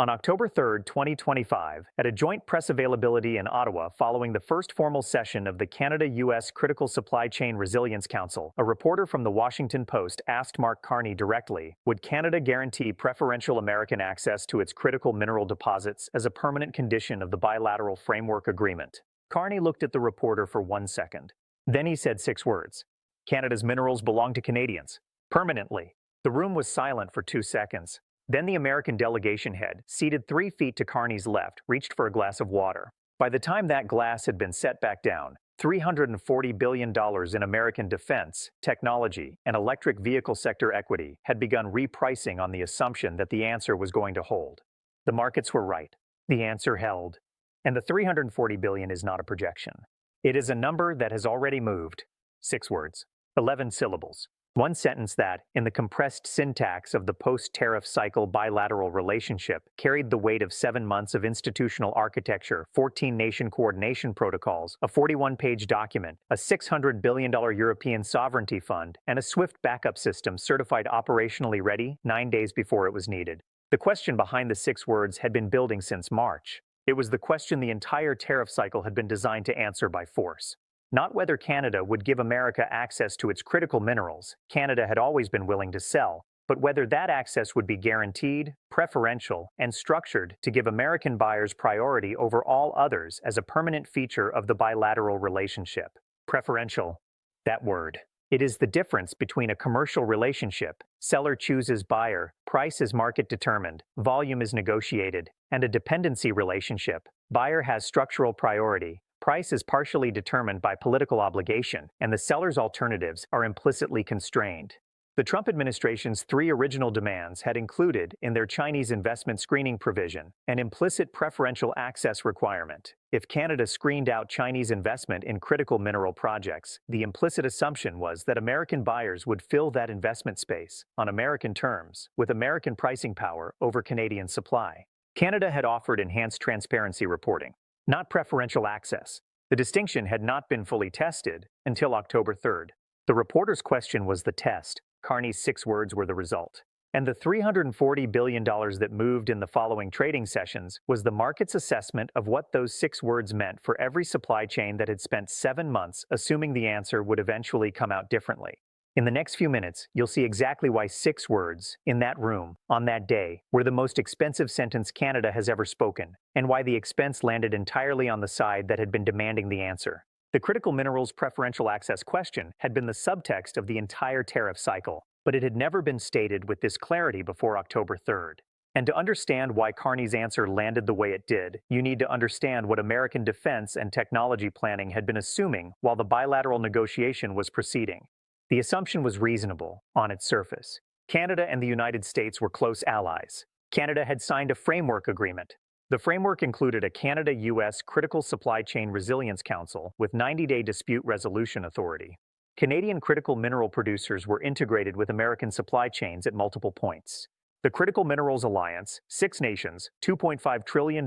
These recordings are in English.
On October 3, 2025, at a joint press availability in Ottawa following the first formal session of the Canada-US Critical Supply Chain Resilience Council, a reporter from the Washington Post asked Mark Carney directly, would Canada guarantee preferential American access to its critical mineral deposits as a permanent condition of the bilateral framework agreement? Carney looked at the reporter for 1 second. Then he said 6 words. Canada's minerals belong to Canadians. Permanently. The room was silent for 2 seconds. Then the American delegation head, seated 3 feet to Carney's left, reached for a glass of water. By the time that glass had been set back down, $340 billion in American defense, technology, and electric vehicle sector equity had begun repricing on the assumption that the answer was going to hold. The markets were right. The answer held. And the $340 billion is not a projection. It is a number that has already moved. 6 words. 11 syllables. One sentence that, in the compressed syntax of the post-tariff cycle bilateral relationship, carried the weight of 7 months of institutional architecture, 14 nation coordination protocols, a 41-page document, a $600 billion European sovereignty fund, and a swift backup system certified operationally ready 9 days before it was needed. The question behind the 6 words had been building since March. It was the question the entire tariff cycle had been designed to answer by force. Not whether Canada would give America access to its critical minerals, Canada had always been willing to sell, but whether that access would be guaranteed, preferential, and structured to give American buyers priority over all others as a permanent feature of the bilateral relationship. Preferential. That word. It is the difference between a commercial relationship, seller chooses buyer, price is market determined, volume is negotiated, and a dependency relationship, buyer has structural priority, price is partially determined by political obligation, and the seller's alternatives are implicitly constrained. The Trump administration's 3 original demands had included, in their Chinese investment screening provision, an implicit preferential access requirement. If Canada screened out Chinese investment in critical mineral projects, the implicit assumption was that American buyers would fill that investment space, on American terms, with American pricing power over Canadian supply. Canada had offered enhanced transparency reporting, not preferential access. The distinction had not been fully tested until October 3rd. The reporter's question was the test. Carney's 6 words were the result. And the $340 billion that moved in the following trading sessions was the market's assessment of what those 6 words meant for every supply chain that had spent 7 months assuming the answer would eventually come out differently. In the next few minutes, you'll see exactly why 6 words, in that room, on that day, were the most expensive sentence Canada has ever spoken, and why the expense landed entirely on the side that had been demanding the answer. The critical minerals preferential access question had been the subtext of the entire tariff cycle, but it had never been stated with this clarity before October 3rd. And to understand why Carney's answer landed the way it did, you need to understand what American defense and technology planning had been assuming while the bilateral negotiation was proceeding. The assumption was reasonable, on its surface. Canada and the United States were close allies. Canada had signed a framework agreement. The framework included a Canada-US Critical Supply Chain Resilience Council with 90-day dispute resolution authority. Canadian critical mineral producers were integrated with American supply chains at multiple points. The Critical Minerals Alliance, 6 nations, $2.5 trillion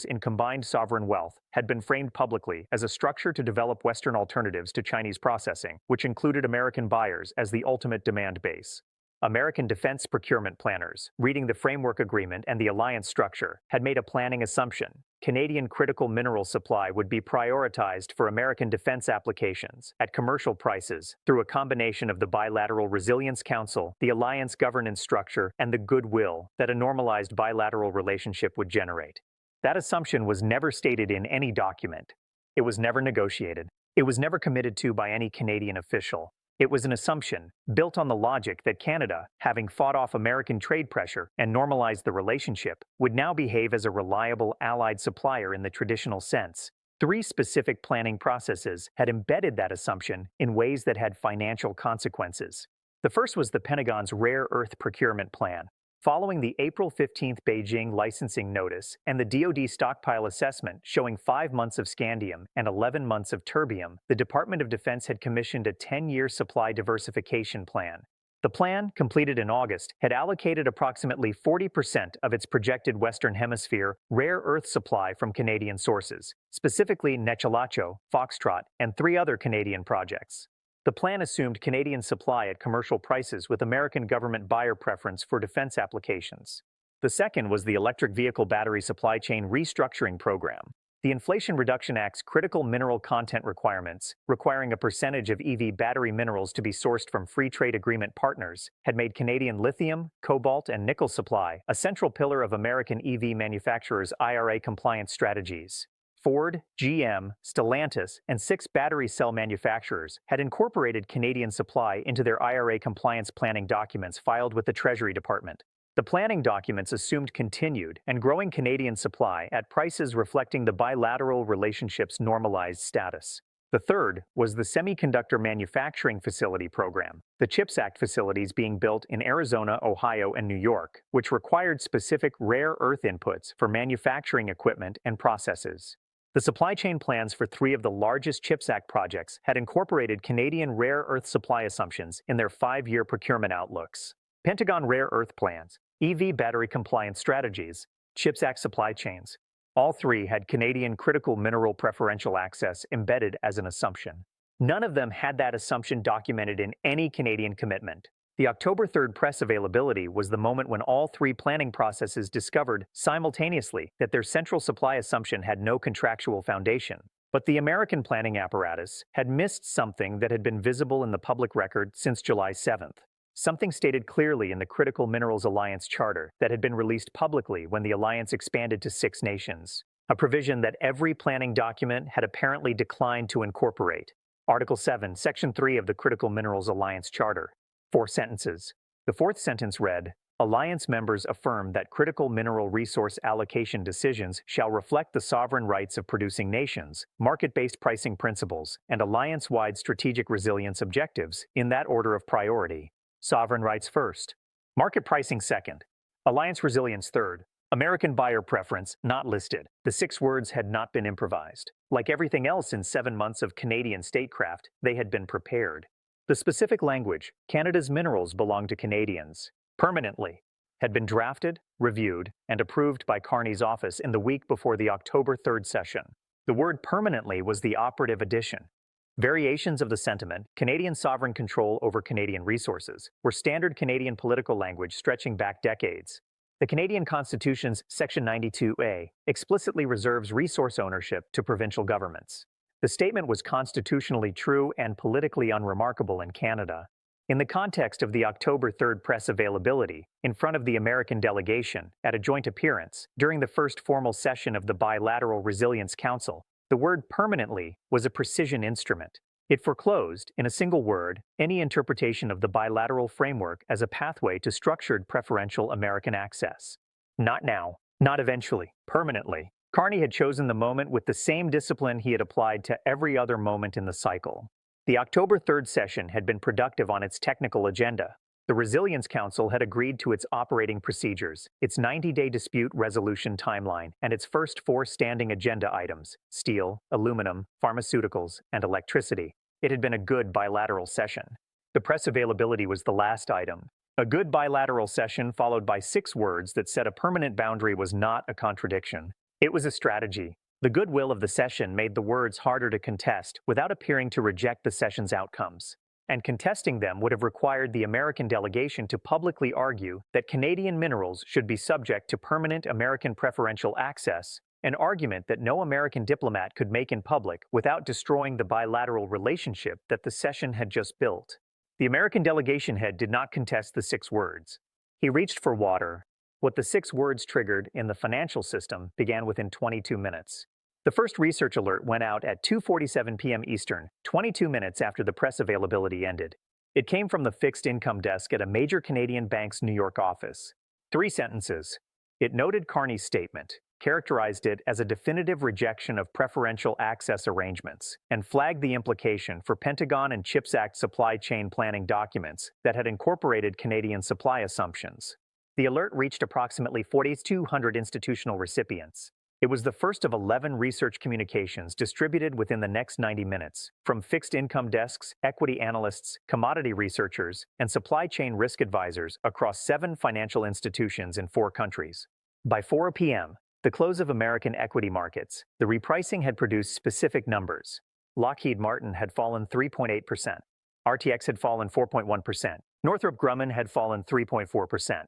in combined sovereign wealth, had been framed publicly as a structure to develop Western alternatives to Chinese processing, which included American buyers as the ultimate demand base. American defense procurement planners, reading the framework agreement and the alliance structure, had made a planning assumption. Canadian critical mineral supply would be prioritized for American defense applications at commercial prices through a combination of the Bilateral Resilience Council, the alliance governance structure, and the goodwill that a normalized bilateral relationship would generate. That assumption was never stated in any document. It was never negotiated. It was never committed to by any Canadian official. It was an assumption, built on the logic that Canada, having fought off American trade pressure and normalized the relationship, would now behave as a reliable allied supplier in the traditional sense. 3 specific planning processes had embedded that assumption in ways that had financial consequences. The first was the Pentagon's Rare Earth Procurement Plan. Following the April 15 Beijing licensing notice and the DoD stockpile assessment showing 5 months of scandium and 11 months of terbium, the Department of Defense had commissioned a 10-year supply diversification plan. The plan, completed in August, had allocated approximately 40% of its projected Western Hemisphere rare earth supply from Canadian sources, specifically Nechalacho, Foxtrot, and 3 other Canadian projects. The plan assumed Canadian supply at commercial prices with American government buyer preference for defense applications. The second was the Electric Vehicle Battery Supply Chain Restructuring Program. The Inflation Reduction Act's critical mineral content requirements, requiring a percentage of EV battery minerals to be sourced from free trade agreement partners, had made Canadian lithium, cobalt, and nickel supply a central pillar of American EV manufacturers' IRA compliance strategies. Ford, GM, Stellantis, and 6 battery cell manufacturers had incorporated Canadian supply into their IRA compliance planning documents filed with the Treasury Department. The planning documents assumed continued and growing Canadian supply at prices reflecting the bilateral relationship's normalized status. The third was the Semiconductor Manufacturing Facility Program, the CHIPS Act facilities being built in Arizona, Ohio, and New York, which required specific rare earth inputs for manufacturing equipment and processes. The supply chain plans for 3 of the largest CHIPS Act projects had incorporated Canadian rare earth supply assumptions in their 5-year procurement outlooks. Pentagon Rare Earth Plans, EV battery compliance strategies, CHIPS Act supply chains. All 3 had Canadian critical mineral preferential access embedded as an assumption. None of them had that assumption documented in any Canadian commitment. The October 3rd press availability was the moment when all 3 planning processes discovered simultaneously that their central supply assumption had no contractual foundation. But the American planning apparatus had missed something that had been visible in the public record since July 7th. Something stated clearly in the Critical Minerals Alliance Charter that had been released publicly when the alliance expanded to 6 nations. A provision that every planning document had apparently declined to incorporate. Article 7, Section 3 of the Critical Minerals Alliance Charter. 4 sentences. The 4th sentence read, "Alliance members affirm that critical mineral resource allocation decisions shall reflect the sovereign rights of producing nations, market-based pricing principles, and alliance-wide strategic resilience objectives in that order of priority. Sovereign rights first. Market pricing second. Alliance resilience third. American buyer preference not listed." The 6 words had not been improvised. Like everything else in 7 months of Canadian statecraft, they had been prepared. The specific language, "Canada's minerals belong to Canadians," permanently, had been drafted, reviewed, and approved by Carney's office in the week before the October 3rd session. The word "permanently" was the operative addition. Variations of the sentiment, Canadian sovereign control over Canadian resources, were standard Canadian political language stretching back decades. The Canadian Constitution's Section 92A explicitly reserves resource ownership to provincial governments. The statement was constitutionally true and politically unremarkable in Canada. In the context of the October 3rd press availability, in front of the American delegation, at a joint appearance, during the first formal session of the Bilateral Resilience Council, the word "permanently" was a precision instrument. It foreclosed, in a single word, any interpretation of the bilateral framework as a pathway to structured preferential American access. Not now, not eventually, permanently. Carney had chosen the moment with the same discipline he had applied to every other moment in the cycle. The October 3rd session had been productive on its technical agenda. The Resilience Council had agreed to its operating procedures, its 90-day dispute resolution timeline, and its first 4 standing agenda items: steel, aluminum, pharmaceuticals, and electricity. It had been a good bilateral session. The press availability was the last item. A good bilateral session followed by 6 words that said a permanent boundary was not a contradiction. It was a strategy. The goodwill of the session made the words harder to contest without appearing to reject the session's outcomes. And contesting them would have required the American delegation to publicly argue that Canadian minerals should be subject to permanent American preferential access, an argument that no American diplomat could make in public without destroying the bilateral relationship that the session had just built. The American delegation head did not contest the 6 words. He reached for water. What the 6 words triggered in the financial system began within 22 minutes. The first research alert went out at 2:47 p.m. Eastern, 22 minutes after the press availability ended. It came from the fixed income desk at a major Canadian bank's New York office. 3 sentences. It noted Carney's statement, characterized it as a definitive rejection of preferential access arrangements, and flagged the implication for Pentagon and CHIPS Act supply chain planning documents that had incorporated Canadian supply assumptions. The alert reached approximately 4,200 institutional recipients. It was the first of 11 research communications distributed within the next 90 minutes, from fixed income desks, equity analysts, commodity researchers, and supply chain risk advisors across 7 financial institutions in 4 countries. By 4 p.m., the close of American equity markets, the repricing had produced specific numbers. Lockheed Martin had fallen 3.8%. RTX had fallen 4.1%. Northrop Grumman had fallen 3.4%.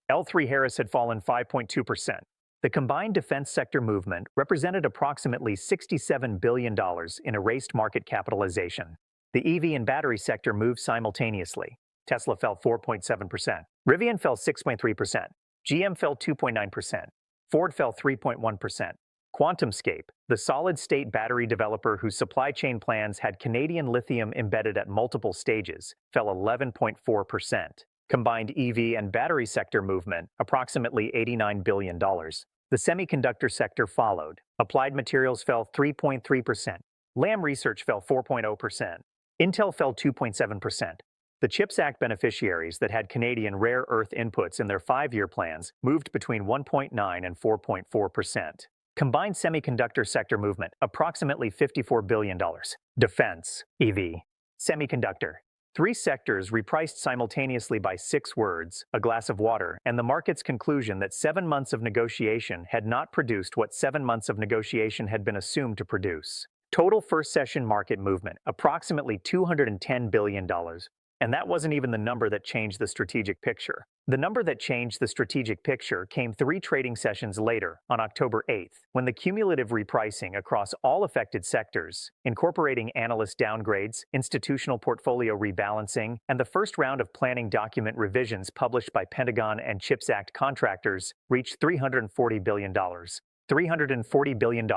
L3 Harris had fallen 5.2%. The combined defense sector movement represented approximately $67 billion in erased market capitalization. The EV and battery sector moved simultaneously. Tesla fell 4.7%. Rivian fell 6.3%. GM fell 2.9%. Ford fell 3.1%. QuantumScape, the solid-state battery developer whose supply chain plans had Canadian lithium embedded at multiple stages, fell 11.4%. Combined EV and battery sector movement, approximately $89 billion. The semiconductor sector followed. Applied Materials fell 3.3%. Lam Research fell 4.0%. Intel fell 2.7%. The CHIPS Act beneficiaries that had Canadian rare earth inputs in their 5-year plans moved between 1.9 and 4.4%. Combined semiconductor sector movement, approximately $54 billion. Defense, EV, semiconductor. 3 sectors repriced simultaneously by 6 words, a glass of water, and the market's conclusion that 7 months of negotiation had not produced what 7 months of negotiation had been assumed to produce. Total first session market movement, approximately $210 billion. And that wasn't even the number that changed the strategic picture. The number that changed the strategic picture came 3 trading sessions later, on October 8th, when the cumulative repricing across all affected sectors, incorporating analyst downgrades, institutional portfolio rebalancing, and the first round of planning document revisions published by Pentagon and CHIPS Act contractors, reached $340 billion. $340 billion.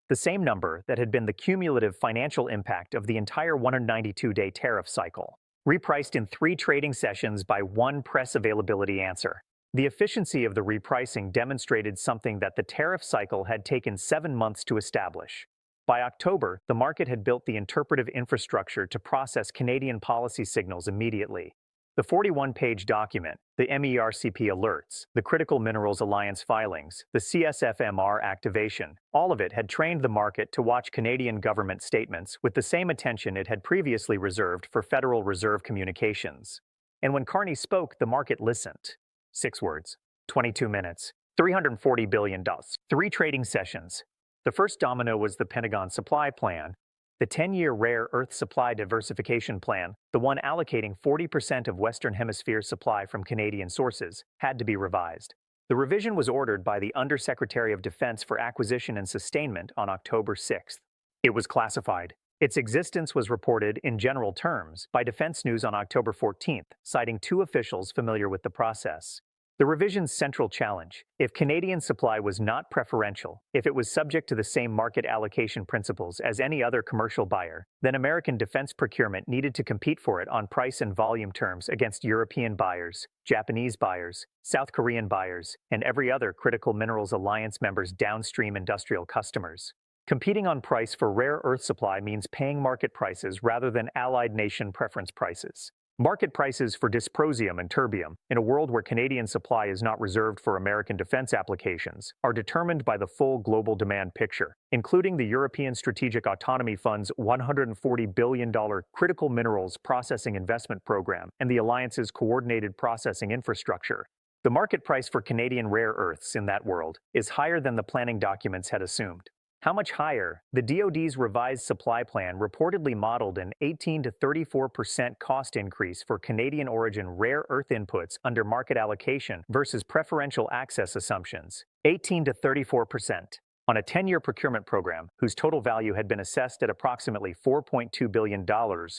The same number that had been the cumulative financial impact of the entire 192-day tariff cycle. Repriced in 3 trading sessions by 1 press availability answer. The efficiency of the repricing demonstrated something that the tariff cycle had taken 7 months to establish. By October, the market had built the interpretive infrastructure to process Canadian policy signals immediately. The 41-page document, the MERCP alerts, the Critical Minerals Alliance filings, the CSFMR activation, all of it had trained the market to watch Canadian government statements with the same attention it had previously reserved for Federal Reserve communications. And when Carney spoke, the market listened. 6 words, 22 minutes, $340 billion, 3 trading sessions. The first domino was the Pentagon supply plan. The 10-year rare earth supply diversification plan, the one allocating 40% of Western Hemisphere supply from Canadian sources, had to be revised. The revision was ordered by the Undersecretary of Defense for Acquisition and Sustainment on October 6th. It was classified. Its existence was reported in general terms by Defense News on October 14th, citing 2 officials familiar with the process. The revision's central challenge: if Canadian supply was not preferential, if it was subject to the same market allocation principles as any other commercial buyer, then American defense procurement needed to compete for it on price and volume terms against European buyers, Japanese buyers, South Korean buyers, and every other Critical Minerals Alliance member's downstream industrial customers. Competing on price for rare earth supply means paying market prices rather than allied nation preference prices. Market prices for dysprosium and terbium, in a world where Canadian supply is not reserved for American defense applications, are determined by the full global demand picture, including the European Strategic Autonomy Fund's $140 billion Critical Minerals Processing Investment Program and the Alliance's coordinated processing infrastructure. The market price for Canadian rare earths in that world is higher than the planning documents had assumed. How much higher? The DoD's revised supply plan reportedly modeled an 18 to 34% cost increase for Canadian origin rare earth inputs under market allocation versus preferential access assumptions. 18 to 34%. On a 10-year procurement program whose total value had been assessed at approximately $4.2 billion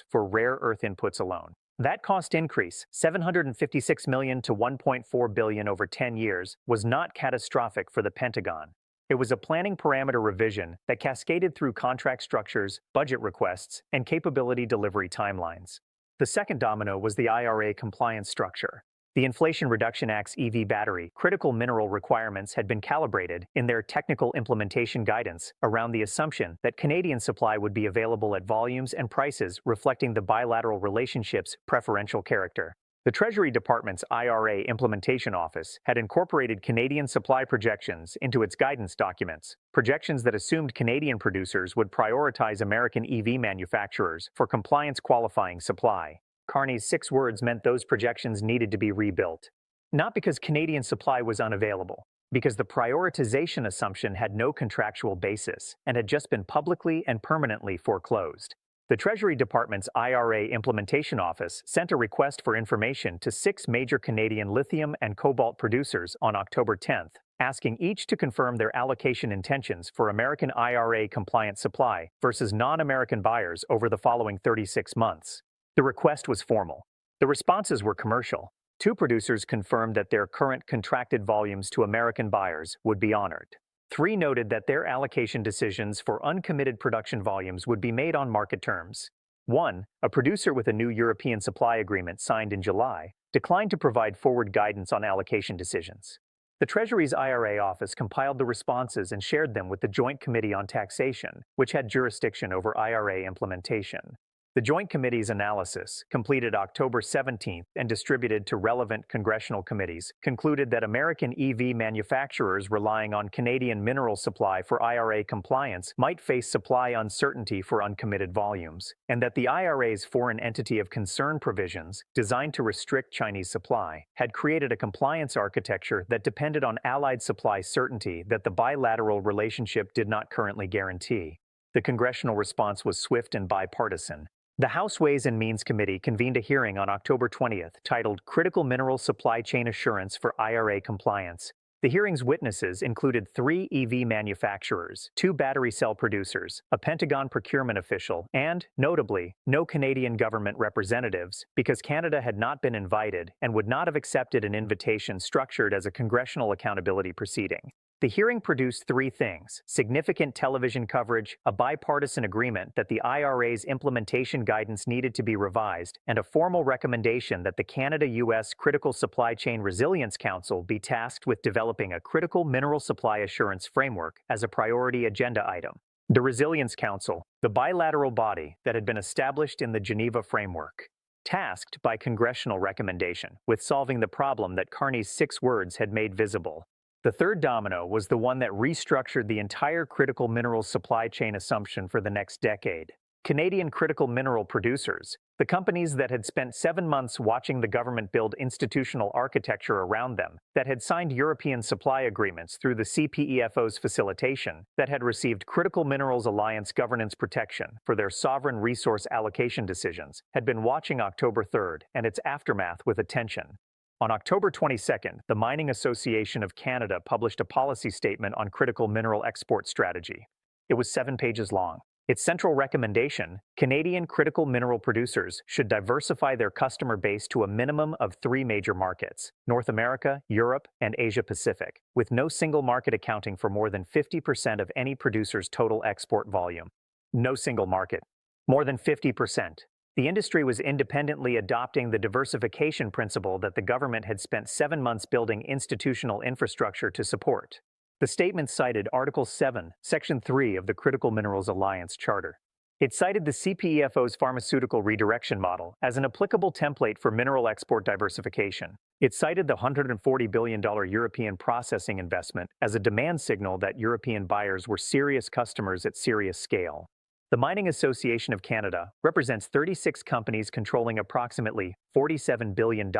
for rare earth inputs alone. That cost increase, $756 million to $1.4 billion over 10 years, was not catastrophic for the Pentagon. It was a planning parameter revision that cascaded through contract structures, budget requests, and capability delivery timelines. The second domino was the IRA compliance structure. The Inflation Reduction Act's EV battery critical mineral requirements had been calibrated in their technical implementation guidance around the assumption that Canadian supply would be available at volumes and prices reflecting the bilateral relationship's preferential character. The Treasury Department's IRA Implementation Office had incorporated Canadian supply projections into its guidance documents, projections that assumed Canadian producers would prioritize American EV manufacturers for compliance qualifying supply. Carney's 6 words meant those projections needed to be rebuilt. Not because Canadian supply was unavailable, because the prioritization assumption had no contractual basis and had just been publicly and permanently foreclosed. The Treasury Department's IRA Implementation Office sent a request for information to 6 major Canadian lithium and cobalt producers on October 10th, asking each to confirm their allocation intentions for American IRA-compliant supply versus non-American buyers over the following 36 months. The request was formal. The responses were commercial. 2 producers confirmed that their current contracted volumes to American buyers would be honored. 3 noted that their allocation decisions for uncommitted production volumes would be made on market terms. 1, a producer with a new European supply agreement signed in July, declined to provide forward guidance on allocation decisions. The Treasury's IRA office compiled the responses and shared them with the Joint Committee on Taxation, which had jurisdiction over IRA implementation. The Joint Committee's analysis, completed October 17th and distributed to relevant congressional committees, concluded that American EV manufacturers relying on Canadian mineral supply for IRA compliance might face supply uncertainty for uncommitted volumes, and that the IRA's Foreign Entity of Concern provisions, designed to restrict Chinese supply, had created a compliance architecture that depended on allied supply certainty that the bilateral relationship did not currently guarantee. The congressional response was swift and bipartisan. The House Ways and Means Committee convened a hearing on October 20th titled Critical Mineral Supply Chain Assurance for IRA Compliance. The hearing's witnesses included 3 EV manufacturers, 2 battery cell producers, a Pentagon procurement official, and, notably, no Canadian government representatives, because Canada had not been invited and would not have accepted an invitation structured as a congressional accountability proceeding. The hearing produced 3 things: significant television coverage, a bipartisan agreement that the IRA's implementation guidance needed to be revised, and a formal recommendation that the Canada-US Critical Supply Chain Resilience Council be tasked with developing a critical mineral supply assurance framework as a priority agenda item. The Resilience Council, the bilateral body that had been established in the Geneva Framework, tasked by congressional recommendation with solving the problem that Carney's 6 words had made visible. The third domino was the one that restructured the entire critical minerals supply chain assumption for the next decade. Canadian critical mineral producers, the companies that had spent 7 months watching the government build institutional architecture around them, that had signed European supply agreements through the CPEFO's facilitation, that had received Critical Minerals Alliance governance protection for their sovereign resource allocation decisions, had been watching October 3rd and its aftermath with attention. On October 22nd, the Mining Association of Canada published a policy statement on critical mineral export strategy. It was 7 pages long. Its central recommendation: Canadian critical mineral producers should diversify their customer base to a minimum of 3 major markets: North America, Europe, and Asia Pacific, with no single market accounting for more than 50% of any producer's total export volume. No single market. More than 50%. The industry was independently adopting the diversification principle that the government had spent 7 months building institutional infrastructure to support. The statement cited Article 7, Section 3 of the Critical Minerals Alliance Charter. It cited the CPEFO's pharmaceutical redirection model as an applicable template for mineral export diversification. It cited the $140 billion European processing investment as a demand signal that European buyers were serious customers at serious scale. The Mining Association of Canada represents 36 companies controlling approximately $47 billion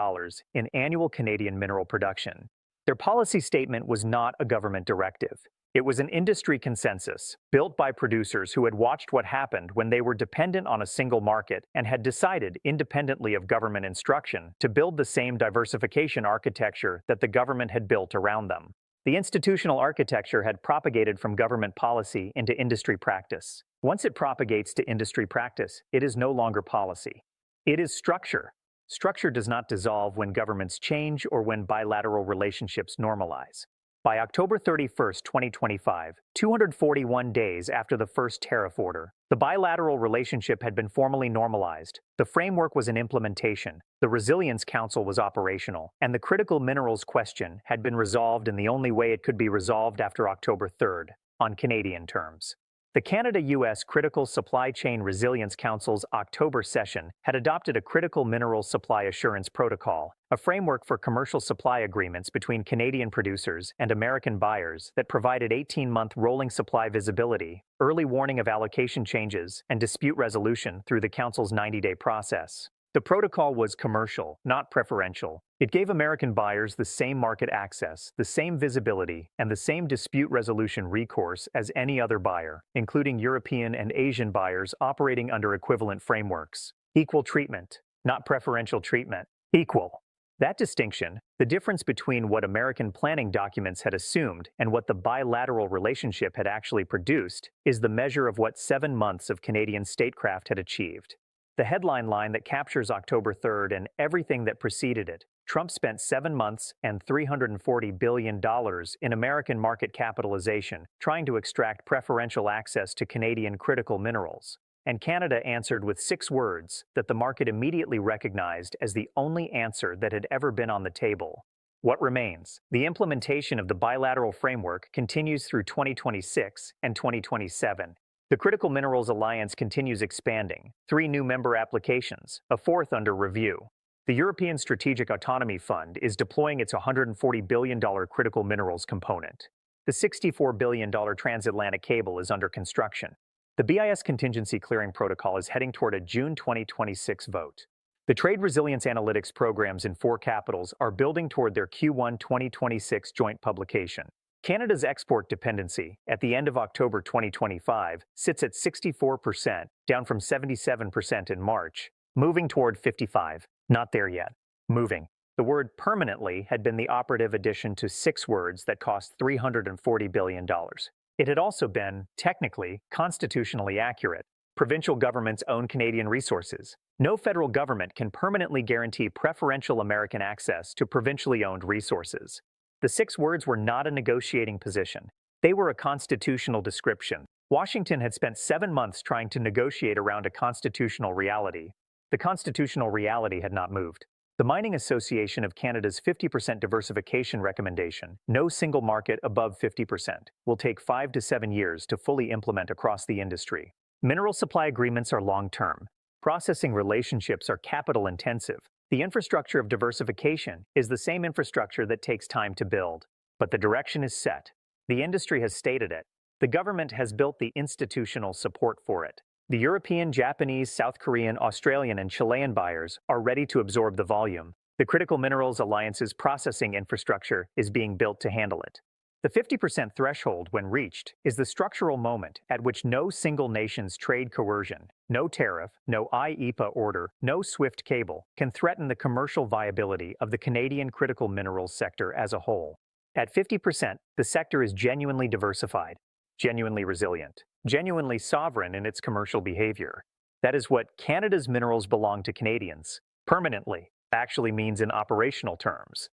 in annual Canadian mineral production. Their policy statement was not a government directive. It was an industry consensus, built by producers who had watched what happened when they were dependent on a single market and had decided, independently of government instruction, to build the same diversification architecture that the government had built around them. The institutional architecture had propagated from government policy into industry practice. Once it propagates to industry practice, it is no longer policy. It is structure. Structure does not dissolve when governments change or when bilateral relationships normalize. By October 31, 2025, 241 days after the first tariff order, the bilateral relationship had been formally normalized, the framework was in implementation, the Resilience Council was operational, and the critical minerals question had been resolved in the only way it could be resolved after October 3rd, on Canadian terms. The Canada-US Critical Supply Chain Resilience Council's October session had adopted a Critical Minerals Supply Assurance Protocol, a framework for commercial supply agreements between Canadian producers and American buyers that provided 18-month rolling supply visibility, early warning of allocation changes, and dispute resolution through the Council's 90-day process. The protocol was commercial, not preferential. It gave American buyers the same market access, the same visibility, and the same dispute resolution recourse as any other buyer, including European and Asian buyers operating under equivalent frameworks. Equal treatment, not preferential treatment. Equal. That distinction, the difference between what American planning documents had assumed and what the bilateral relationship had actually produced, is the measure of what 7 months of Canadian statecraft had achieved. The headline line that captures October 3rd and everything that preceded it: Trump spent 7 months and $340 billion in American market capitalization trying to extract preferential access to Canadian critical minerals. And Canada answered with 6 words that the market immediately recognized as the only answer that had ever been on the table. What remains? The implementation of the bilateral framework continues through 2026 and 2027. The Critical Minerals Alliance continues expanding, 3 new member applications, a 4th under review. The European Strategic Autonomy Fund is deploying its $140 billion critical minerals component. The $64 billion transatlantic cable is under construction. The BIS Contingency Clearing Protocol is heading toward a June 2026 vote. The Trade Resilience Analytics programs in 4 capitals are building toward their Q1 2026 joint publication. Canada's export dependency, at the end of October 2025, sits at 64%, down from 77% in March, moving toward 55%. Not there yet. Moving. The word permanently had been the operative addition to 6 words that cost $340 billion. It had also been, technically, constitutionally accurate. Provincial governments own Canadian resources. No federal government can permanently guarantee preferential American access to provincially owned resources. The 6 words were not a negotiating position. They were a constitutional description. Washington had spent 7 months trying to negotiate around a constitutional reality. The constitutional reality had not moved. The Mining Association of Canada's 50% diversification recommendation, no single market above 50%, will take 5 to 7 years to fully implement across the industry. Mineral supply agreements are long-term. Processing relationships are capital-intensive. The infrastructure of diversification is the same infrastructure that takes time to build. But the direction is set. The industry has stated it. The government has built the institutional support for it. The European, Japanese, South Korean, Australian, and Chilean buyers are ready to absorb the volume. The Critical Minerals Alliance's processing infrastructure is being built to handle it. The 50% threshold, when reached, is the structural moment at which no single nation's trade coercion, no tariff, no IEEPA order, no SWIFT cable can threaten the commercial viability of the Canadian critical minerals sector as a whole. At 50%, the sector is genuinely diversified, genuinely resilient, genuinely sovereign in its commercial behavior. That is what Canada's minerals belong to Canadians, permanently, actually means in operational terms.